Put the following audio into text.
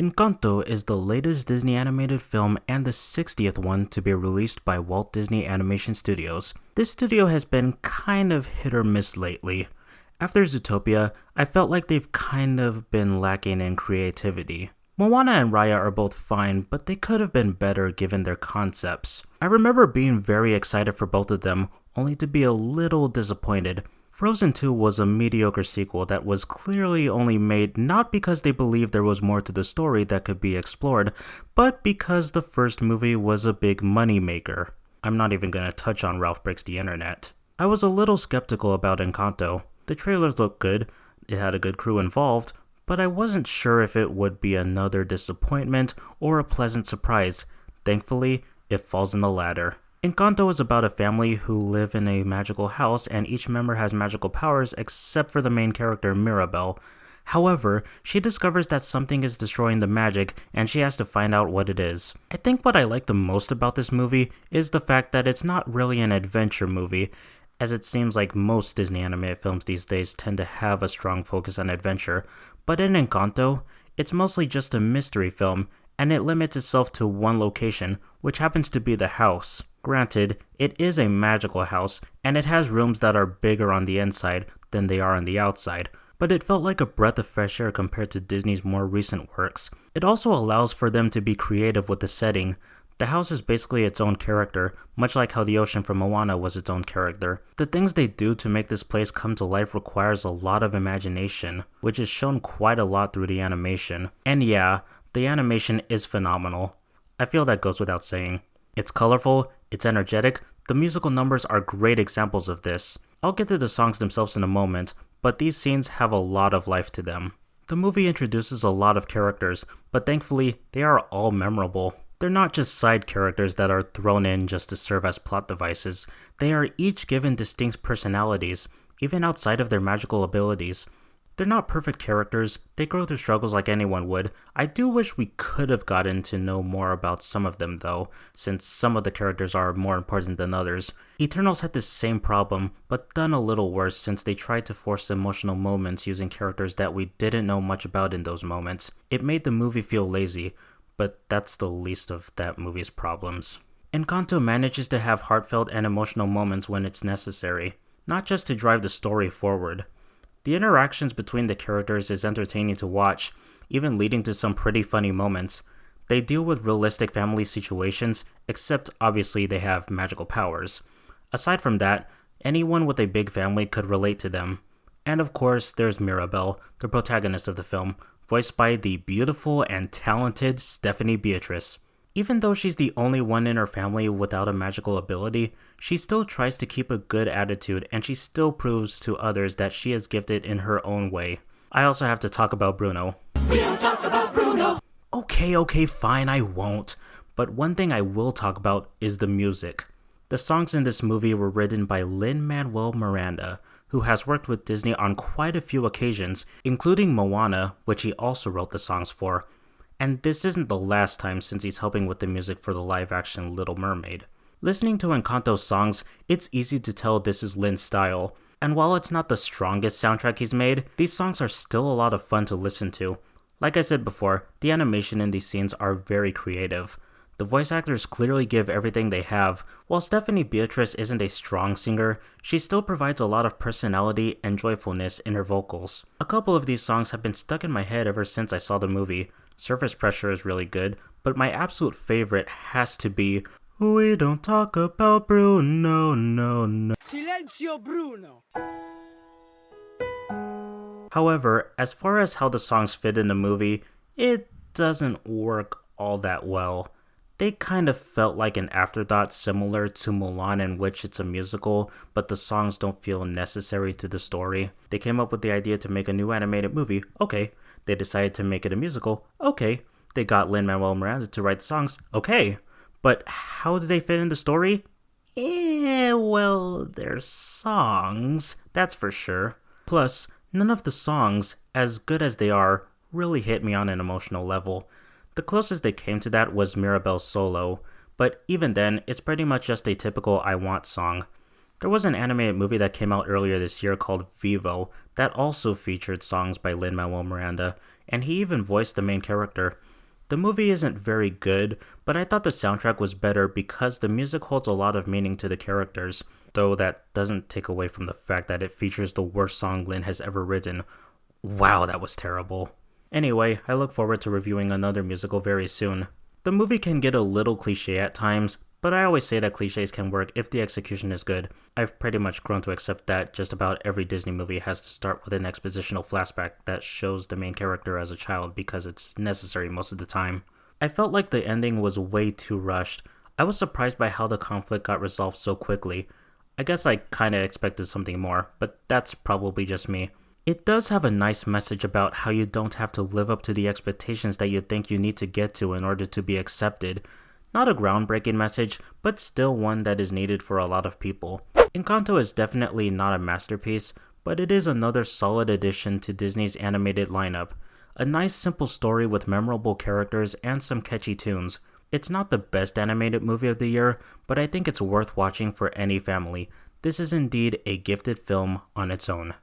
Encanto is the latest Disney animated film and the 60th one to be released by Walt Disney Animation Studios. This studio has been kind of hit or miss lately. After Zootopia, I felt like they've kind of been lacking in creativity. Moana and Raya are both fine, but they could have been better given their concepts. I remember being very excited for both of them, only to be a little disappointed. Frozen 2 was a mediocre sequel that was clearly only made not because they believed there was more to the story that could be explored, but because the first movie was a big money maker. I'm not even gonna touch on Ralph Breaks the Internet. I was a little skeptical about Encanto. The trailers looked good, it had a good crew involved, but I wasn't sure if it would be another disappointment or a pleasant surprise. Thankfully, it falls in the latter. Encanto is about a family who live in a magical house and each member has magical powers except for the main character Mirabel. However, she discovers that something is destroying the magic and she has to find out what it is. I think what I like the most about this movie is the fact that it's not really an adventure movie, as it seems like most Disney animated films these days tend to have a strong focus on adventure, but in Encanto, it's mostly just a mystery film and it limits itself to one location, which happens to be the house. Granted, it is a magical house, and it has rooms that are bigger on the inside than they are on the outside, but it felt like a breath of fresh air compared to Disney's more recent works. It also allows for them to be creative with the setting. The house is basically its own character, much like how the ocean from Moana was its own character. The things they do to make this place come to life requires a lot of imagination, which is shown quite a lot through the animation. And yeah, the animation is phenomenal. I feel that goes without saying. It's colorful, it's energetic, the musical numbers are great examples of this. I'll get to the songs themselves in a moment, but these scenes have a lot of life to them. The movie introduces a lot of characters, but thankfully, they are all memorable. They're not just side characters that are thrown in just to serve as plot devices. They are each given distinct personalities, even outside of their magical abilities. They're not perfect characters, they go through struggles like anyone would. I do wish we could have gotten to know more about some of them though, since some of the characters are more important than others. Eternals had this same problem, but done a little worse since they tried to force emotional moments using characters that we didn't know much about in those moments. It made the movie feel lazy, but that's the least of that movie's problems. Encanto manages to have heartfelt and emotional moments when it's necessary, not just to drive the story forward. The interactions between the characters is entertaining to watch, even leading to some pretty funny moments. They deal with realistic family situations, except obviously they have magical powers. Aside from that, anyone with a big family could relate to them. And of course, there's Mirabel, the protagonist of the film, voiced by the beautiful and talented Stephanie Beatrice. Even though she's the only one in her family without a magical ability, she still tries to keep a good attitude and she still proves to others that she is gifted in her own way. I also have to talk about Bruno. We don't talk about Bruno! Okay, fine, I won't. But one thing I will talk about is the music. The songs in this movie were written by Lin-Manuel Miranda, who has worked with Disney on quite a few occasions, including Moana, which he also wrote the songs for. And this isn't the last time since he's helping with the music for the live-action Little Mermaid. Listening to Encanto's songs, it's easy to tell this is Lin's style, and while it's not the strongest soundtrack he's made, these songs are still a lot of fun to listen to. Like I said before, the animation in these scenes are very creative. The voice actors clearly give everything they have. While Stephanie Beatrice isn't a strong singer, she still provides a lot of personality and joyfulness in her vocals. A couple of these songs have been stuck in my head ever since I saw the movie. Surface Pressure is really good, but my absolute favorite has to be We Don't Talk About Bruno, no. Silenzio Bruno! However, as far as how the songs fit in the movie, it doesn't work all that well. They kind of felt like an afterthought similar to Mulan, in which it's a musical, but the songs don't feel necessary to the story. They came up with the idea to make a new animated movie, okay. They decided to make it a musical, okay. They got Lin-Manuel Miranda to write songs, okay. But how did they fit in the story? Well, they're songs, that's for sure. Plus, none of the songs, as good as they are, really hit me on an emotional level. The closest they came to that was Mirabel's solo, but even then, it's pretty much just a typical I Want song. There was an animated movie that came out earlier this year called Vivo that also featured songs by Lin-Manuel Miranda, and he even voiced the main character. The movie isn't very good, but I thought the soundtrack was better because the music holds a lot of meaning to the characters, though that doesn't take away from the fact that it features the worst song Lin has ever written. Wow, that was terrible. Anyway, I look forward to reviewing another musical very soon. The movie can get a little cliche at times, but I always say that cliches can work if the execution is good. I've pretty much grown to accept that just about every Disney movie has to start with an expositional flashback that shows the main character as a child because it's necessary most of the time. I felt like the ending was way too rushed. I was surprised by how the conflict got resolved so quickly. I guess I kinda expected something more, but that's probably just me. It does have a nice message about how you don't have to live up to the expectations that you think you need to get to in order to be accepted. Not a groundbreaking message, but still one that is needed for a lot of people. Encanto is definitely not a masterpiece, but it is another solid addition to Disney's animated lineup. A nice simple story with memorable characters and some catchy tunes. It's not the best animated movie of the year, but I think it's worth watching for any family. This is indeed a gifted film on its own.